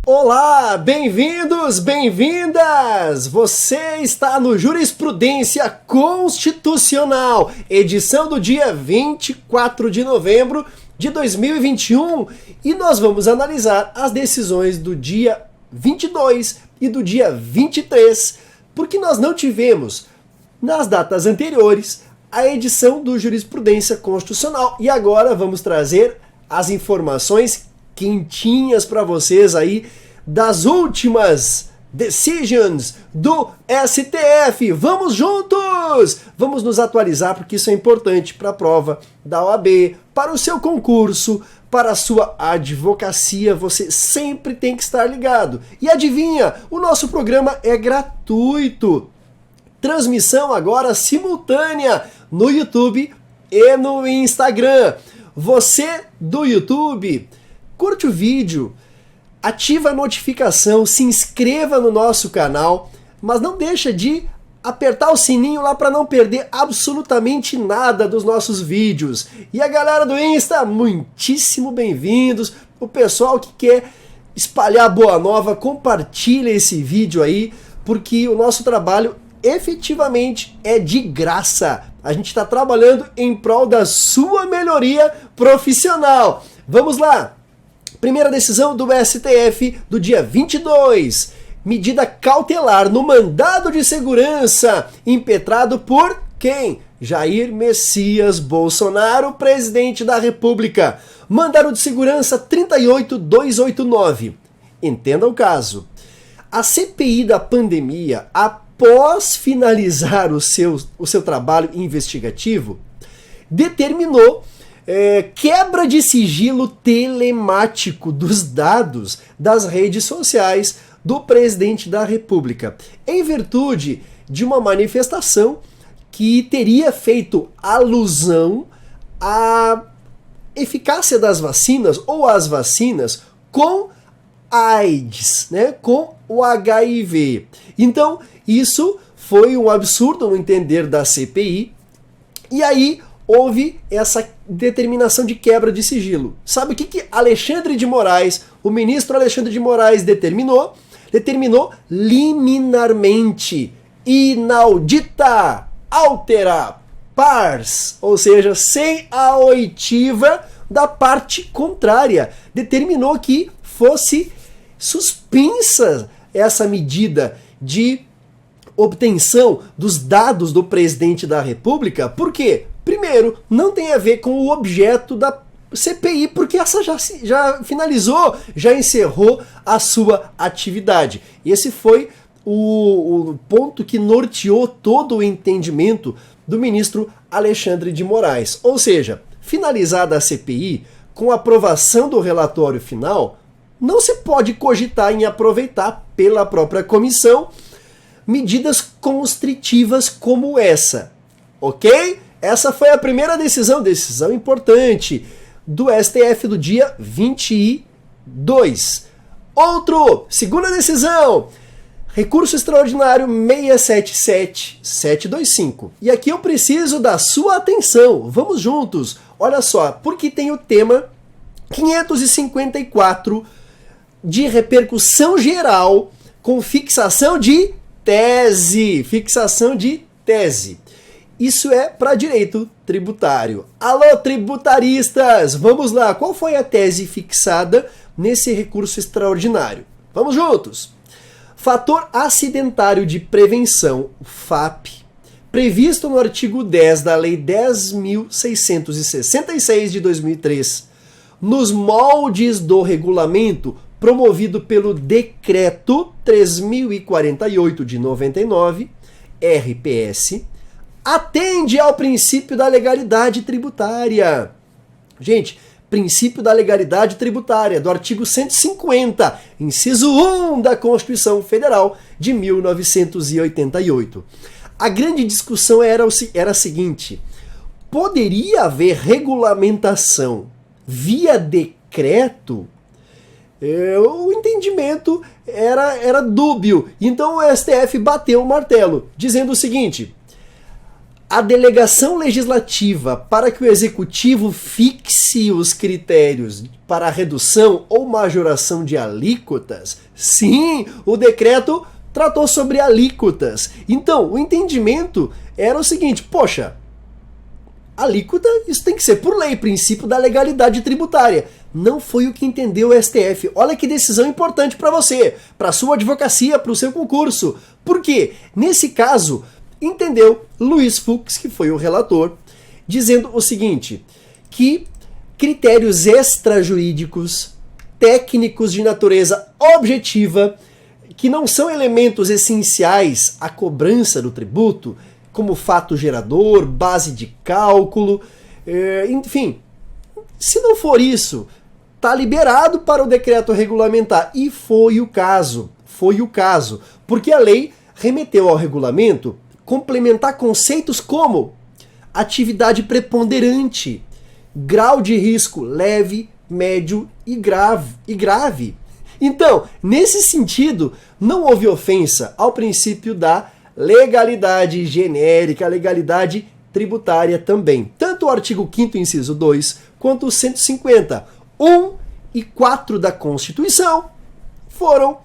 Olá, bem-vindos, bem-vindas! Você está no Jurisprudência Constitucional, edição do dia 24 de novembro de 2021, e nós vamos analisar as decisões do dia 22 e do dia 23, porque nós não tivemos, nas datas anteriores, a edição do Jurisprudência Constitucional, e agora vamos trazer as informações quentinhas para vocês aí das últimas decisions do STF. Vamos juntos! Vamos nos atualizar porque isso é importante para a prova da OAB, para o seu concurso, para a sua advocacia. Você sempre tem que estar ligado. E adivinha, o nosso programa é gratuito. Transmissão agora simultânea no YouTube e no Instagram. Você do YouTube, curte o vídeo, ativa a notificação, se inscreva no nosso canal, mas não deixa de apertar o sininho lá para não perder absolutamente nada dos nossos vídeos. E a galera do Insta, muitíssimo bem-vindos. O pessoal que quer espalhar boa nova, compartilha esse vídeo aí, porque o nosso trabalho efetivamente é de graça. A gente está trabalhando em prol da sua melhoria profissional. Vamos lá! Primeira decisão do STF do dia 22. Medida cautelar no mandado de segurança impetrado por quem? Jair Messias Bolsonaro, presidente da República. Mandado de segurança 38289. Entenda o caso. A CPI da pandemia, após finalizar o seu trabalho investigativo, determinou quebra de sigilo telemático dos dados das redes sociais do presidente da República, em virtude de uma manifestação que teria feito alusão à eficácia das vacinas ou às vacinas com AIDS, né, com o HIV. Então, isso foi um absurdo no entender da CPI, e aí houve essa determinação de quebra de sigilo. Sabe o que Alexandre de Moraes, o ministro Alexandre de Moraes determinou? Determinou liminarmente, inaudita, altera, pars, ou seja, sem a oitiva da parte contrária. Determinou que fosse suspensa essa medida de obtenção dos dados do presidente da República. Por quê? Primeiro, não tem a ver com o objeto da CPI, porque essa já finalizou, já encerrou a sua atividade. Esse foi o ponto que norteou todo o entendimento do ministro Alexandre de Moraes. Ou seja, finalizada a CPI, com a aprovação do relatório final, não se pode cogitar em aproveitar pela própria comissão medidas constritivas como essa, ok? Essa foi a primeira decisão importante do STF do dia 22. Segunda decisão, recurso extraordinário 677-725. E aqui eu preciso da sua atenção, vamos juntos. Olha só, porque tem o tema 554 de repercussão geral com fixação de tese. Isso é para direito tributário. Alô, tributaristas! Vamos lá, qual foi a tese fixada nesse recurso extraordinário? Vamos juntos! Fator acidentário de prevenção, FAP, previsto no artigo 10 da Lei 10.666 de 2003, nos moldes do regulamento promovido pelo Decreto 3.048 de 99, RPS, atende ao princípio da legalidade tributária. Gente, princípio da legalidade tributária, do artigo 150, inciso 1 da Constituição Federal de 1988. A grande discussão era a seguinte: poderia haver regulamentação via decreto? O entendimento era dúbio. Então o STF bateu o martelo, dizendo o seguinte: A delegação legislativa para que o executivo fixe os critérios para a redução ou majoração de alíquotas, sim, o decreto tratou sobre alíquotas. Então, o entendimento era o seguinte, poxa, alíquota, isso tem que ser por lei, princípio da legalidade tributária. Não foi o que entendeu o STF. Olha que decisão importante para você, para sua advocacia, para o seu concurso. Por quê? Nesse caso, entendeu Luiz Fux, que foi o relator, dizendo o seguinte, que critérios extrajurídicos, técnicos de natureza objetiva, que não são elementos essenciais à cobrança do tributo, como fato gerador, base de cálculo, enfim, se não for isso, está liberado para o decreto regulamentar. E foi o caso, porque a lei remeteu ao regulamento complementar conceitos como atividade preponderante, grau de risco leve, médio e grave. Então, nesse sentido, não houve ofensa ao princípio da legalidade genérica, legalidade tributária também. Tanto o artigo 5º, inciso 2, quanto o 150, 1 e 4 da Constituição foram,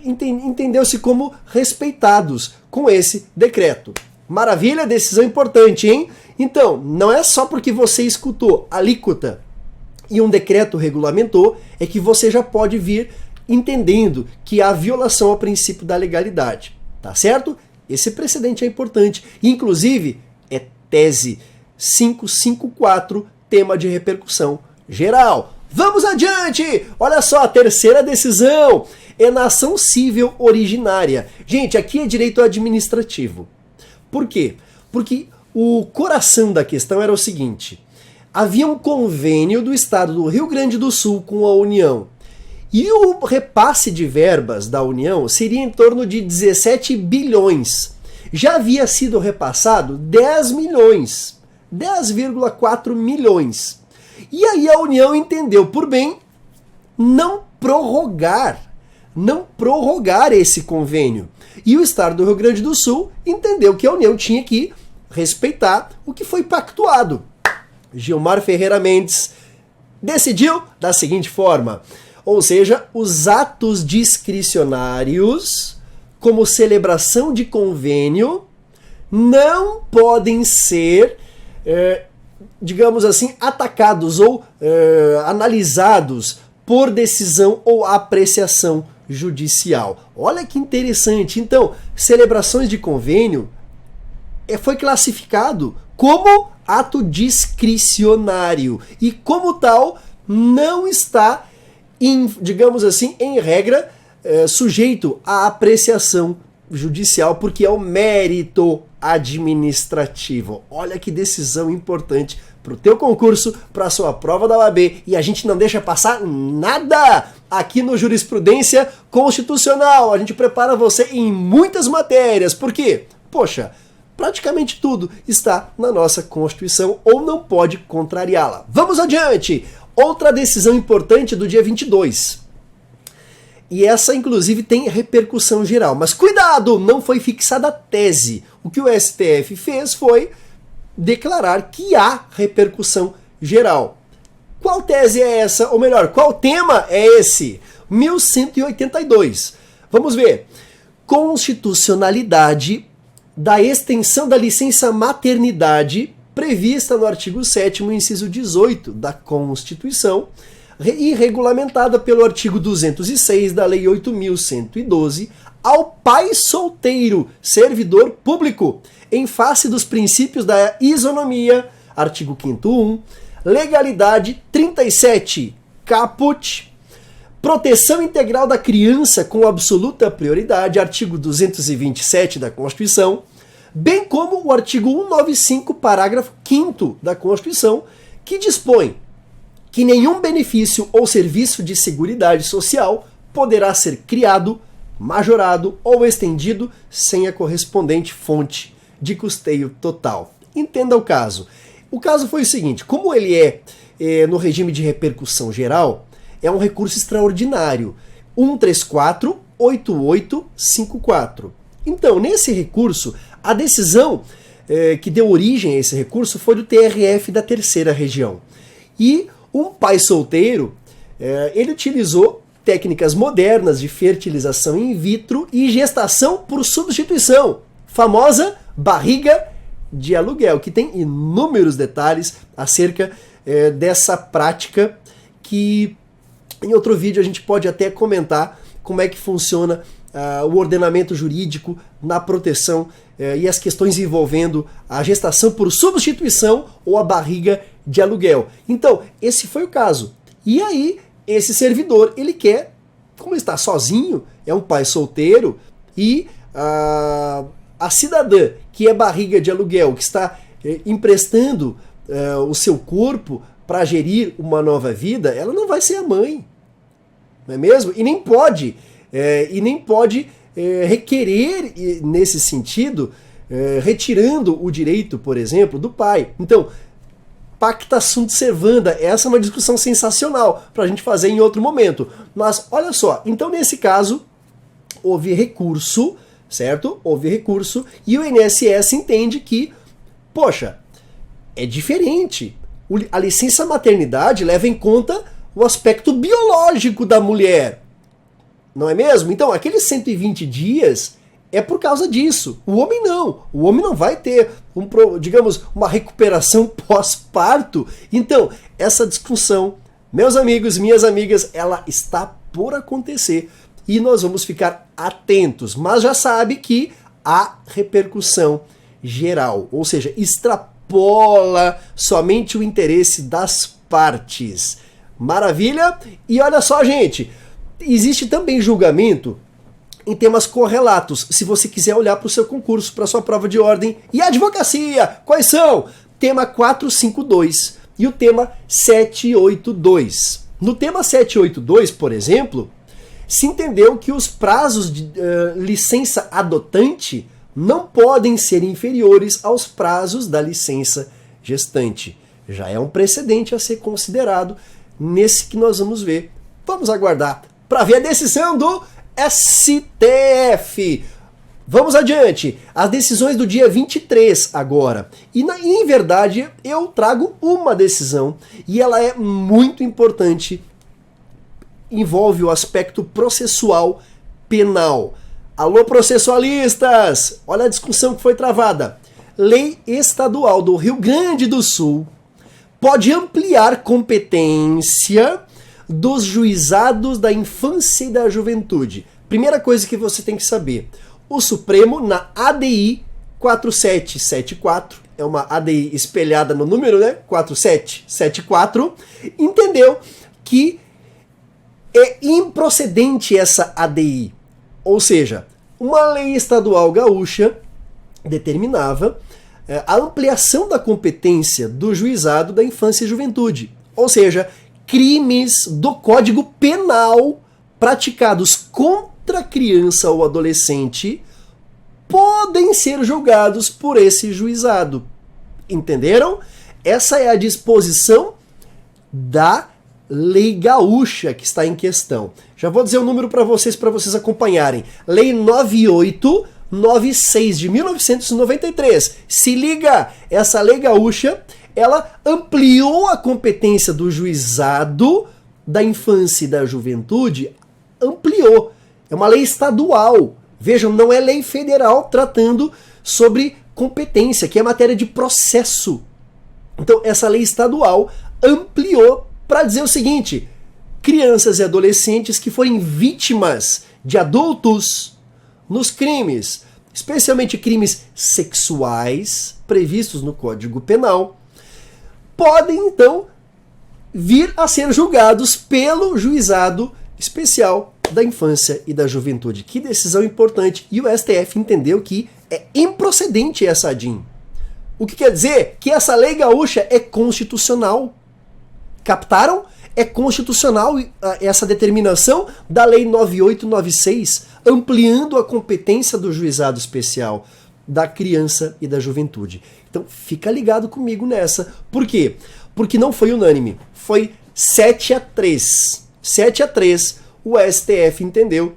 entendeu-se como respeitados com esse decreto. Maravilha, decisão importante, hein? Então, não é só porque você escutou alíquota e um decreto regulamentou, é que você já pode vir entendendo que há violação ao princípio da legalidade. Tá certo? Esse precedente é importante. Inclusive, é tese 554, tema de repercussão geral. Vamos adiante! Olha só, a terceira decisão é na ação civil originária. Gente, aqui é direito administrativo. Por quê? Porque o coração da questão era o seguinte: havia um convênio do estado do Rio Grande do Sul com a União. E o repasse de verbas da União seria em torno de 17 bilhões. Já havia sido repassado 10 milhões, 10,4 milhões. E aí a União entendeu por bem não prorrogar esse convênio. E o estado do Rio Grande do Sul entendeu que a União tinha que respeitar o que foi pactuado. Gilmar Ferreira Mendes decidiu da seguinte forma: ou seja, os atos discricionários, como celebração de convênio, não podem ser, digamos assim, atacados ou analisados por decisão ou apreciação judicial. Olha que interessante. Então, celebrações de convênio foi classificado como ato discricionário e, como tal, não está, digamos assim, em regra, sujeito à apreciação judicial, porque é o mérito administrativo. Olha que decisão importante para o teu concurso, para a sua prova da OAB, e a gente não deixa passar nada aqui no Jurisprudência Constitucional. A gente prepara você em muitas matérias, porque, poxa, praticamente tudo está na nossa Constituição ou não pode contrariá-la. Vamos adiante! Outra decisão importante do dia 22. E essa, inclusive, tem repercussão geral. Mas cuidado, não foi fixada a tese. O que o STF fez foi declarar que há repercussão geral. Qual tese é essa? Ou melhor, qual tema é esse? 1182. Vamos ver. Constitucionalidade da extensão da licença maternidade prevista no artigo 7º, inciso 18 da Constituição, e regulamentada pelo artigo 206 da Lei 8.112, ao pai solteiro, servidor público, em face dos princípios da isonomia, artigo 5º1, legalidade 37, caput, proteção integral da criança com absoluta prioridade, artigo 227 da Constituição, bem como o artigo 195, parágrafo 5º da Constituição, que dispõe que nenhum benefício ou serviço de seguridade social poderá ser criado, majorado ou estendido sem a correspondente fonte de custeio total. Entenda o caso. O caso foi o seguinte: como ele é no regime de repercussão geral, é um recurso extraordinário, 1348854. Então, nesse recurso, a decisão que deu origem a esse recurso foi do TRF da Terceira Região. E um pai solteiro, ele utilizou técnicas modernas de fertilização in vitro e gestação por substituição, famosa barriga de aluguel, que tem inúmeros detalhes acerca dessa prática que em outro vídeo a gente pode até comentar como é que funciona o ordenamento jurídico na proteção e as questões envolvendo a gestação por substituição ou a barriga de aluguel. Então, esse foi o caso. E aí, esse servidor, ele quer, como ele está sozinho, é um pai solteiro, e a cidadã, que é barriga de aluguel, que está emprestando o seu corpo para gerir uma nova vida, ela não vai ser a mãe, não é mesmo? E nem pode requerer, nesse sentido, retirando o direito, por exemplo, do pai. Então, pacta sunt servanda, essa é uma discussão sensacional para a gente fazer em outro momento. Mas, olha só, então nesse caso, houve recurso, certo? Houve recurso, e o INSS entende que, poxa, é diferente. A licença maternidade leva em conta o aspecto biológico da mulher, não é mesmo? Então, aqueles 120 dias é por causa disso. O homem não. O homem não vai ter, digamos, uma recuperação pós-parto. Então, essa discussão, meus amigos, minhas amigas, ela está por acontecer e nós vamos ficar atentos. Mas já sabe que há repercussão geral, ou seja, extrapola somente o interesse das partes. Maravilha? E olha só, gente, existe também julgamento em temas correlatos, se você quiser olhar para o seu concurso, para a sua prova de ordem e advocacia. Quais são? Tema 452 e o tema 782. No tema 782, por exemplo, se entendeu que os prazos de licença adotante não podem ser inferiores aos prazos da licença gestante. Já é um precedente a ser considerado nesse que nós vamos ver. Vamos aguardar para ver a decisão do STF. Vamos adiante. As decisões do dia 23 agora. E em verdade eu trago uma decisão e ela é muito importante. Envolve o aspecto processual penal. Alô, processualistas! Olha a discussão que foi travada. Lei Estadual do Rio Grande do Sul pode ampliar competência dos juizados da infância e da juventude. Primeira coisa que você tem que saber. O Supremo, na ADI 4774, é uma ADI espelhada no número, né? 4774, entendeu que é improcedente essa ADI. Ou seja, uma lei estadual gaúcha determinava a ampliação da competência do juizado da infância e juventude. Ou seja, crimes do Código Penal praticados contra criança ou adolescente podem ser julgados por esse juizado. Entenderam? Essa é a disposição da Lei Gaúcha que está em questão. Já vou dizer o número para vocês acompanharem. Lei 9896 de 1993. Se liga, essa Lei Gaúcha, ela ampliou a competência do juizado da infância e da juventude, ampliou. É uma lei estadual. Vejam, não é lei federal tratando sobre competência, que é matéria de processo. Então, essa lei estadual ampliou para dizer o seguinte: crianças e adolescentes que forem vítimas de adultos nos crimes, especialmente crimes sexuais previstos no Código Penal, podem então vir a ser julgados pelo juizado especial da infância e da juventude. Que decisão importante. E o STF entendeu que é improcedente essa ADIM. O que quer dizer? Que essa lei gaúcha é constitucional. Captaram? É constitucional essa determinação da Lei 9896, ampliando a competência do juizado especial da criança e da juventude. Então fica ligado comigo nessa. Por quê? Porque não foi unânime. Foi 7-3. 7-3 o STF entendeu.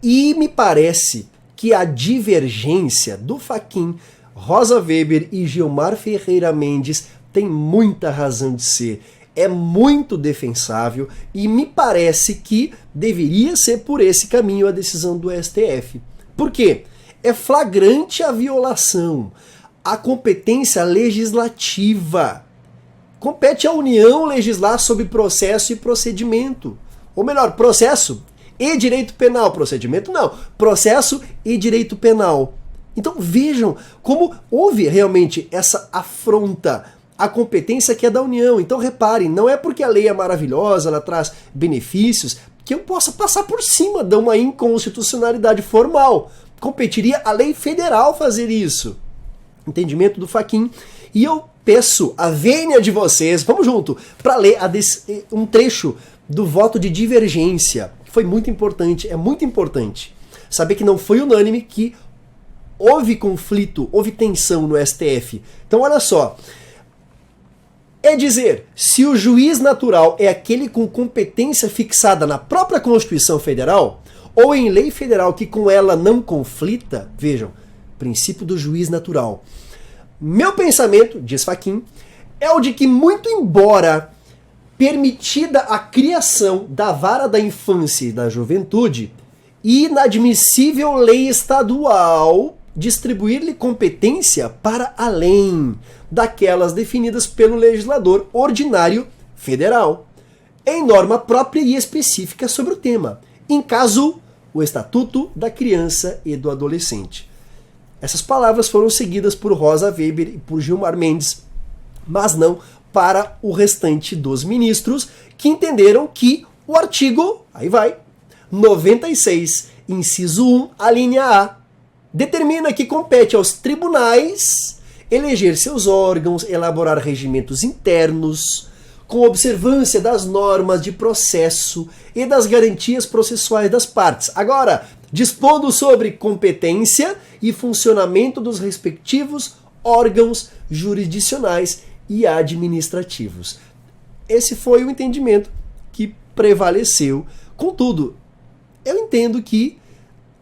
E me parece que a divergência do Fachin Rosa Weber e Gilmar Ferreira Mendes têm muita razão de ser. É muito defensável e me parece que deveria ser por esse caminho a decisão do STF. Por quê? É flagrante a violação à competência legislativa. Compete à União legislar sobre processo e procedimento. Ou melhor, processo e direito penal. Procedimento não. Processo e direito penal. Então vejam como houve realmente essa afronta à competência que é da União. Então reparem, não é porque a lei é maravilhosa, ela traz benefícios, que eu possa passar por cima de uma inconstitucionalidade formal. Competiria à lei federal fazer isso. Entendimento do Fachin. E eu peço a vênia de vocês, vamos junto, para ler um trecho do voto de divergência, que foi muito importante, é muito importante saber que não foi unânime, que houve conflito, houve tensão no STF. Então olha só, é dizer, se o juiz natural é aquele com competência fixada na própria Constituição Federal, ou em lei federal que com ela não conflita, vejam, princípio do juiz natural. Meu pensamento, diz Fachin, é o de que, muito embora permitida a criação da vara da infância e da juventude, inadmissível lei estadual distribuir-lhe competência para além daquelas definidas pelo legislador ordinário federal, em norma própria e específica sobre o tema, em caso o Estatuto da Criança e do Adolescente. Essas palavras foram seguidas por Rosa Weber e por Gilmar Mendes, mas não para o restante dos ministros, que entenderam que o artigo, aí vai, 96, inciso 1, a linha A, determina que compete aos tribunais eleger seus órgãos, elaborar regimentos internos, com observância das normas de processo e das garantias processuais das partes. Agora, dispondo sobre competência e funcionamento dos respectivos órgãos jurisdicionais e administrativos. Esse foi o entendimento que prevaleceu. Contudo, eu entendo que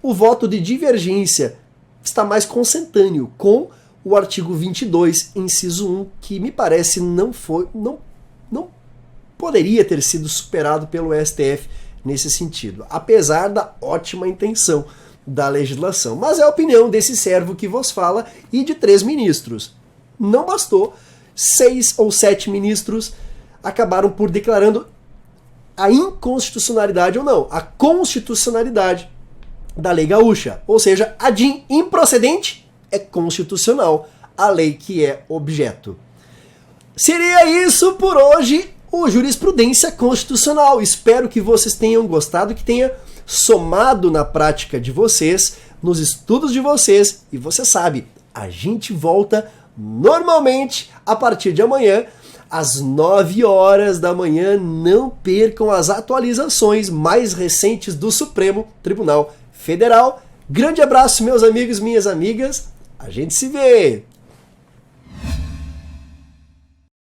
o voto de divergência está mais consentâneo com o artigo 22, inciso 1, que me parece não poderia ter sido superado pelo STF nesse sentido, apesar da ótima intenção da legislação. Mas é a opinião desse servo que vos fala e de 3 ministros. Não bastou, 6 ou 7 ministros acabaram por declarando a inconstitucionalidade ou não, a constitucionalidade da lei gaúcha. Ou seja, a DIN improcedente é constitucional, a lei que é objeto. Seria isso por hoje, o Jurisprudência Constitucional. Espero que vocês tenham gostado, que tenha somado na prática de vocês, nos estudos de vocês. E você sabe, a gente volta normalmente a partir de amanhã, às 9 horas da manhã. Não percam as atualizações mais recentes do Supremo Tribunal Federal. Grande abraço, meus amigos, minhas amigas. A gente se vê!